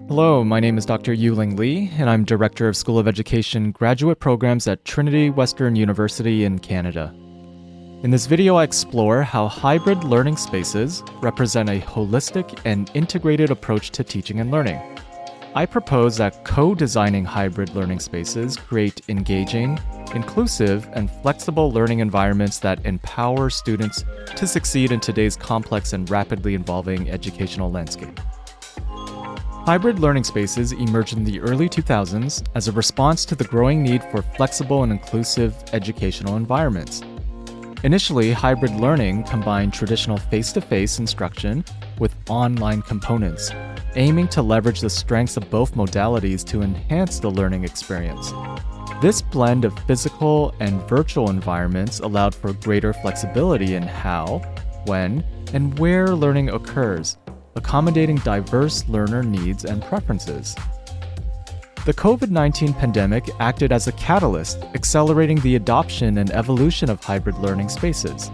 Hello, my name is Dr. Yuling Lee, and I'm Director of School of Education Graduate Programs at Trinity Western University in Canada. In this video, I explore how hybrid learning spaces represent a holistic and integrated approach to teaching and learning. I propose that co-designing hybrid learning spaces create engaging, inclusive, and flexible learning environments that empower students to succeed in today's complex and rapidly evolving educational landscape. Hybrid learning spaces emerged in the early 2000s as a response to the growing need for flexible and inclusive educational environments. Initially, hybrid learning combined traditional face-to-face instruction with online components, aiming to leverage the strengths of both modalities to enhance the learning experience. This blend of physical and virtual environments allowed for greater flexibility in how, when, and where learning occurs, accommodating diverse learner needs and preferences. The COVID-19 pandemic acted as a catalyst, accelerating the adoption and evolution of hybrid learning spaces.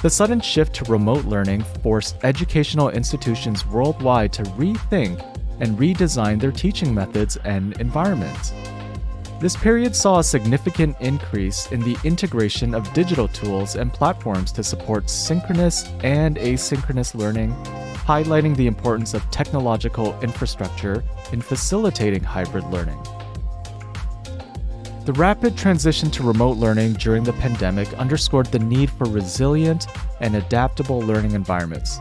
The sudden shift to remote learning forced educational institutions worldwide to rethink and redesign their teaching methods and environments. This period saw a significant increase in the integration of digital tools and platforms to support synchronous and asynchronous learning, highlighting the importance of technological infrastructure in facilitating hybrid learning. The rapid transition to remote learning during the pandemic underscored the need for resilient and adaptable learning environments.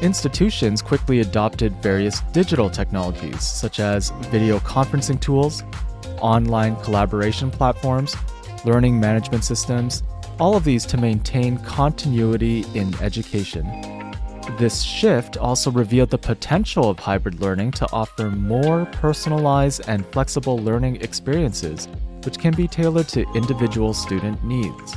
Institutions quickly adopted various digital technologies, such as video conferencing tools, online collaboration platforms, learning management systems, all of these to maintain continuity in education. This shift also revealed the potential of hybrid learning to offer more personalized and flexible learning experiences, which can be tailored to individual student needs.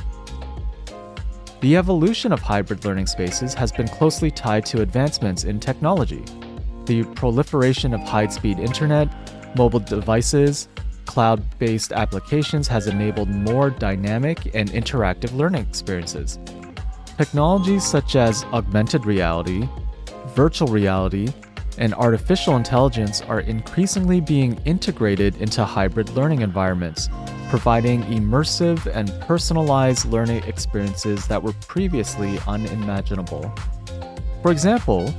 The evolution of hybrid learning spaces has been closely tied to advancements in technology. The proliferation of high-speed internet, mobile devices, cloud-based applications has enabled more dynamic and interactive learning experiences. Technologies such as augmented reality, virtual reality, and artificial intelligence are increasingly being integrated into hybrid learning environments, providing immersive and personalized learning experiences that were previously unimaginable. For example,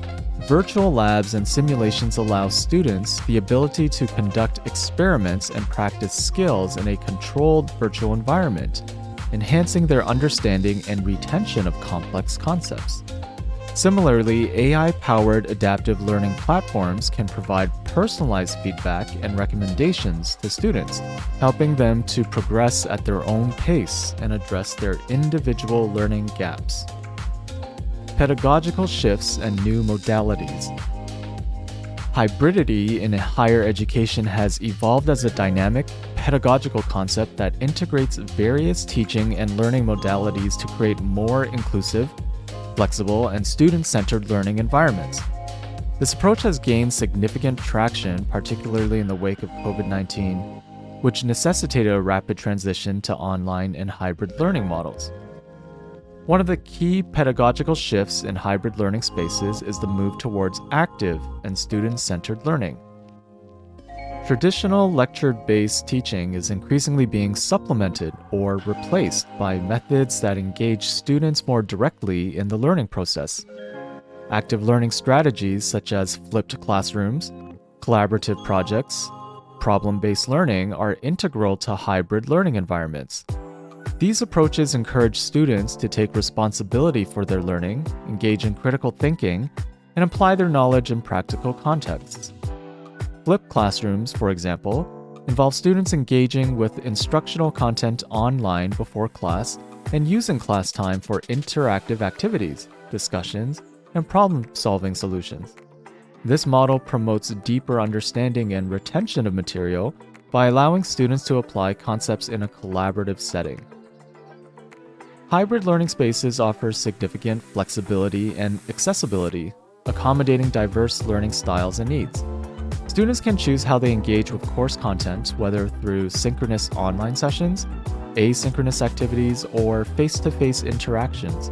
virtual labs and simulations allow students the ability to conduct experiments and practice skills in a controlled virtual environment, enhancing their understanding and retention of complex concepts. Similarly, AI-powered adaptive learning platforms can provide personalized feedback and recommendations to students, helping them to progress at their own pace and address their individual learning gaps. Pedagogical shifts and new modalities. Hybridity in higher education has evolved as a dynamic, pedagogical concept that integrates various teaching and learning modalities to create more inclusive, flexible, and student-centered learning environments. This approach has gained significant traction, particularly in the wake of COVID-19, which necessitated a rapid transition to online and hybrid learning models. One of the key pedagogical shifts in hybrid learning spaces is the move towards active and student-centered learning. Traditional lecture-based teaching is increasingly being supplemented or replaced by methods that engage students more directly in the learning process. Active learning strategies such as flipped classrooms, collaborative projects, problem-based learning are integral to hybrid learning environments. These approaches encourage students to take responsibility for their learning, engage in critical thinking, and apply their knowledge in practical contexts. Flipped classrooms, for example, involve students engaging with instructional content online before class and using class time for interactive activities, discussions, and problem-solving solutions. This model promotes deeper understanding and retention of material by allowing students to apply concepts in a collaborative setting. Hybrid learning spaces offer significant flexibility and accessibility, accommodating diverse learning styles and needs. Students can choose how they engage with course content, whether through synchronous online sessions, asynchronous activities, or face-to-face interactions.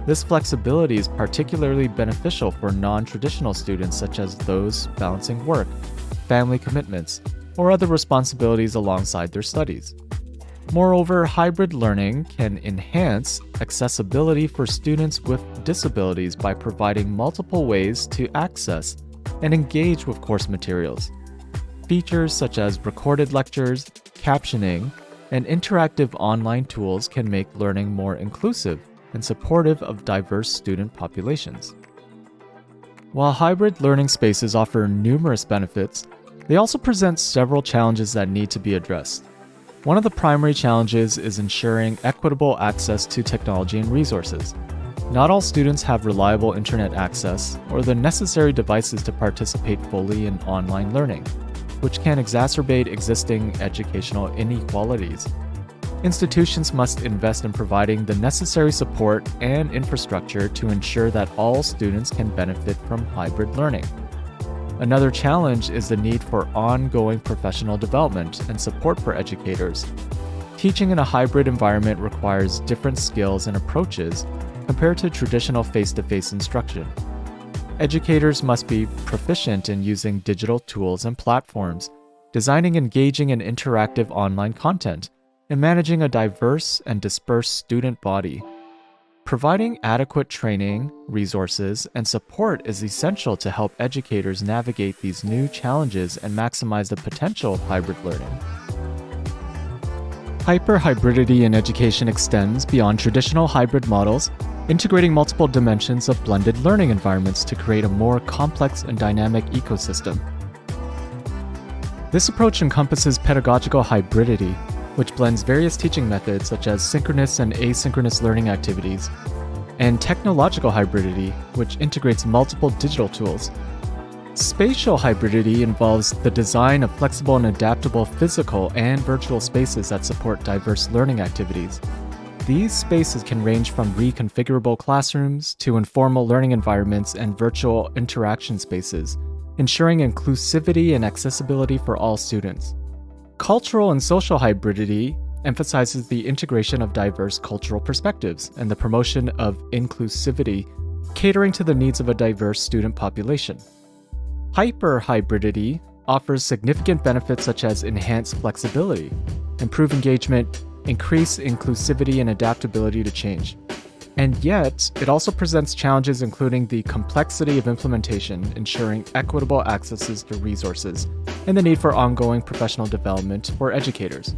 This flexibility is particularly beneficial for non-traditional students such as those balancing work, family commitments, or other responsibilities alongside their studies. Moreover, hybrid learning can enhance accessibility for students with disabilities by providing multiple ways to access and engage with course materials. Features such as recorded lectures, captioning, and interactive online tools can make learning more inclusive and supportive of diverse student populations. While hybrid learning spaces offer numerous benefits, they also present several challenges that need to be addressed. One of the primary challenges is ensuring equitable access to technology and resources. Not all students have reliable internet access or the necessary devices to participate fully in online learning, which can exacerbate existing educational inequalities. Institutions must invest in providing the necessary support and infrastructure to ensure that all students can benefit from hybrid learning. Another challenge is the need for ongoing professional development and support for educators. Teaching in a hybrid environment requires different skills and approaches compared to traditional face-to-face instruction. Educators must be proficient in using digital tools and platforms, designing engaging and interactive online content, and managing a diverse and dispersed student body. Providing adequate training, resources, and support is essential to help educators navigate these new challenges and maximize the potential of hybrid learning. Hyper-hybridity in education extends beyond traditional hybrid models, integrating multiple dimensions of blended learning environments to create a more complex and dynamic ecosystem. This approach encompasses pedagogical hybridity, which blends various teaching methods such as synchronous and asynchronous learning activities, and technological hybridity, which integrates multiple digital tools. Spatial hybridity involves the design of flexible and adaptable physical and virtual spaces that support diverse learning activities. These spaces can range from reconfigurable classrooms to informal learning environments and virtual interaction spaces, ensuring inclusivity and accessibility for all students. Cultural and social hybridity emphasizes the integration of diverse cultural perspectives and the promotion of inclusivity, catering to the needs of a diverse student population. Hyper-hybridity offers significant benefits such as enhanced flexibility, improved engagement, increased inclusivity, and adaptability to change. And yet, it also presents challenges including the complexity of implementation, ensuring equitable accesses to resources, and the need for ongoing professional development for educators.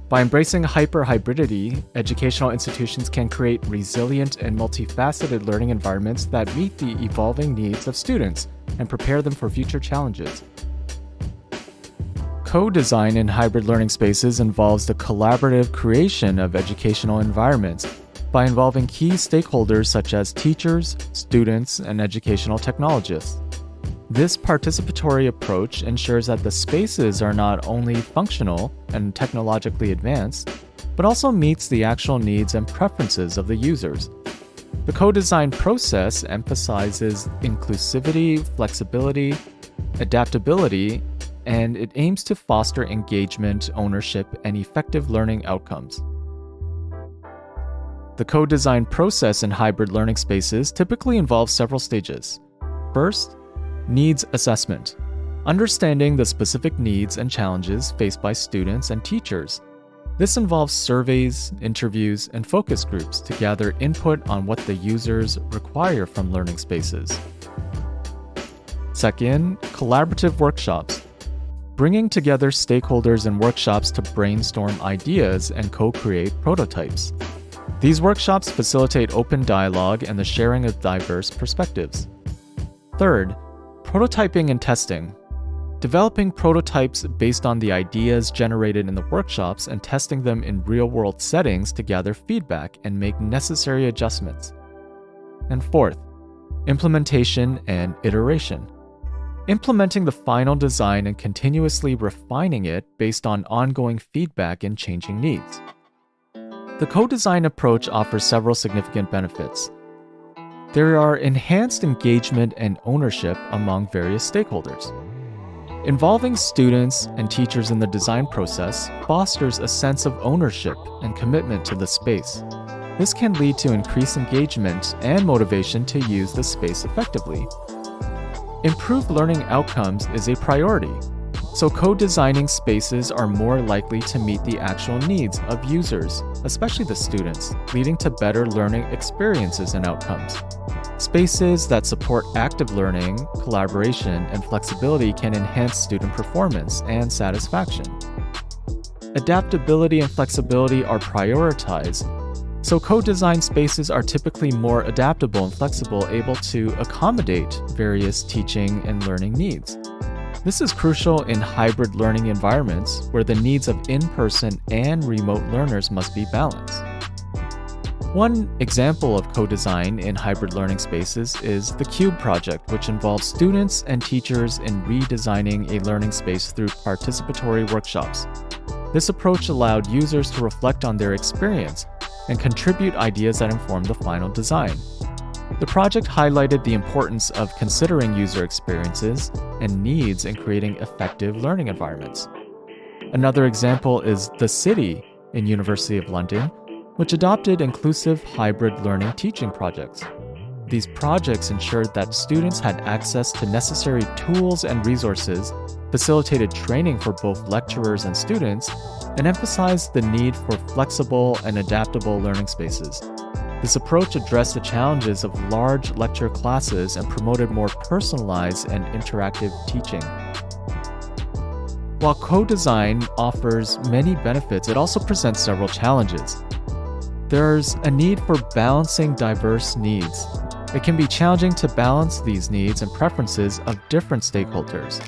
By embracing hyper-hybridity, educational institutions can create resilient and multifaceted learning environments that meet the evolving needs of students and prepare them for future challenges. Co-design in hybrid learning spaces involves the collaborative creation of educational environments by involving key stakeholders such as teachers, students, and educational technologists. This participatory approach ensures that the spaces are not only functional and technologically advanced, but also meets the actual needs and preferences of the users. The co-design process emphasizes inclusivity, flexibility, adaptability, and it aims to foster engagement, ownership, and effective learning outcomes. The co-design process in hybrid learning spaces typically involves several stages. First, needs assessment. Understanding the specific needs and challenges faced by students and teachers. This involves surveys, interviews, and focus groups to gather input on what the users require from learning spaces. Second, collaborative workshops. Bringing together stakeholders in workshops to brainstorm ideas and co-create prototypes. These workshops facilitate open dialogue and the sharing of diverse perspectives. Third, prototyping and testing. Developing prototypes based on the ideas generated in the workshops and testing them in real-world settings to gather feedback and make necessary adjustments. And fourth, implementation and iteration. Implementing the final design and continuously refining it based on ongoing feedback and changing needs. The co-design approach offers several significant benefits. There are enhanced engagement and ownership among various stakeholders. Involving students and teachers in the design process fosters a sense of ownership and commitment to the space. This can lead to increased engagement and motivation to use the space effectively. Improved learning outcomes is a priority. So co-designing spaces are more likely to meet the actual needs of users, especially the students, leading to better learning experiences and outcomes. Spaces that support active learning, collaboration, and flexibility can enhance student performance and satisfaction. Adaptability and flexibility are prioritized, so co-designed spaces are typically more adaptable and flexible, able to accommodate various teaching and learning needs. This is crucial in hybrid learning environments where the needs of in-person and remote learners must be balanced. One example of co-design in hybrid learning spaces is the CUBE project, which involves students and teachers in redesigning a learning space through participatory workshops. This approach allowed users to reflect on their experience and contribute ideas that inform the final design. The project highlighted the importance of considering user experiences and needs in creating effective learning environments. Another example is The City in University of London, which adopted inclusive hybrid learning teaching projects. These projects ensured that students had access to necessary tools and resources, facilitated training for both lecturers and students, and emphasized the need for flexible and adaptable learning spaces. This approach addressed the challenges of large lecture classes and promoted more personalized and interactive teaching. While co-design offers many benefits, it also presents several challenges. There's a need for balancing diverse needs. It can be challenging to balance these needs and preferences of different stakeholders.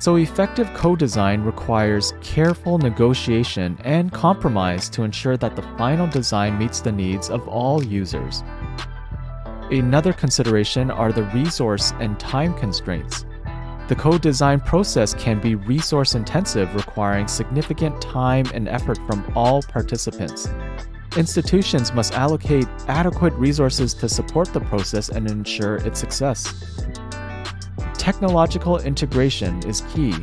So effective co-design requires careful negotiation and compromise to ensure that the final design meets the needs of all users. Another consideration are the resource and time constraints. The co-design process can be resource-intensive, requiring significant time and effort from all participants. Institutions must allocate adequate resources to support the process and ensure its success. Technological integration is key.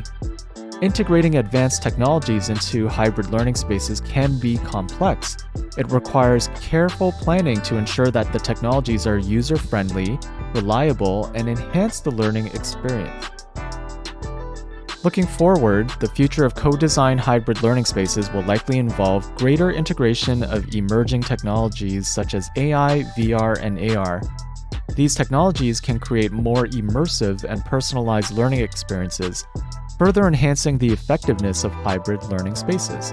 Integrating advanced technologies into hybrid learning spaces can be complex. It requires careful planning to ensure that the technologies are user-friendly, reliable, and enhance the learning experience. Looking forward, the future of co-designed hybrid learning spaces will likely involve greater integration of emerging technologies such as AI, VR, and AR. These technologies can create more immersive and personalized learning experiences, further enhancing the effectiveness of hybrid learning spaces.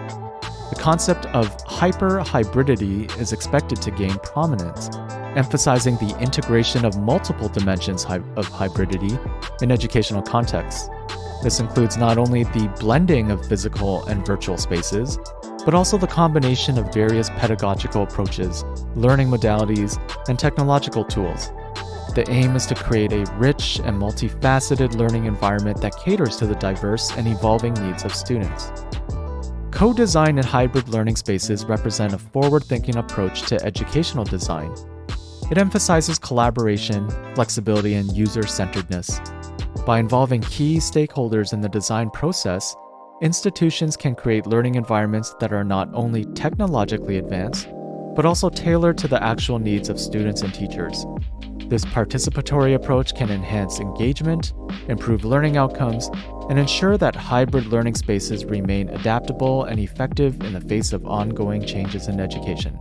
The concept of hyper-hybridity is expected to gain prominence, emphasizing the integration of multiple dimensions of hybridity in educational contexts. This includes not only the blending of physical and virtual spaces, but also the combination of various pedagogical approaches, learning modalities, and technological tools. The aim is to create a rich and multifaceted learning environment that caters to the diverse and evolving needs of students. Co-design and hybrid learning spaces represent a forward-thinking approach to educational design. It emphasizes collaboration, flexibility, and user-centeredness. By involving key stakeholders in the design process, institutions can create learning environments that are not only technologically advanced, but also tailored to the actual needs of students and teachers. This participatory approach can enhance engagement, improve learning outcomes, and ensure that hybrid learning spaces remain adaptable and effective in the face of ongoing changes in education.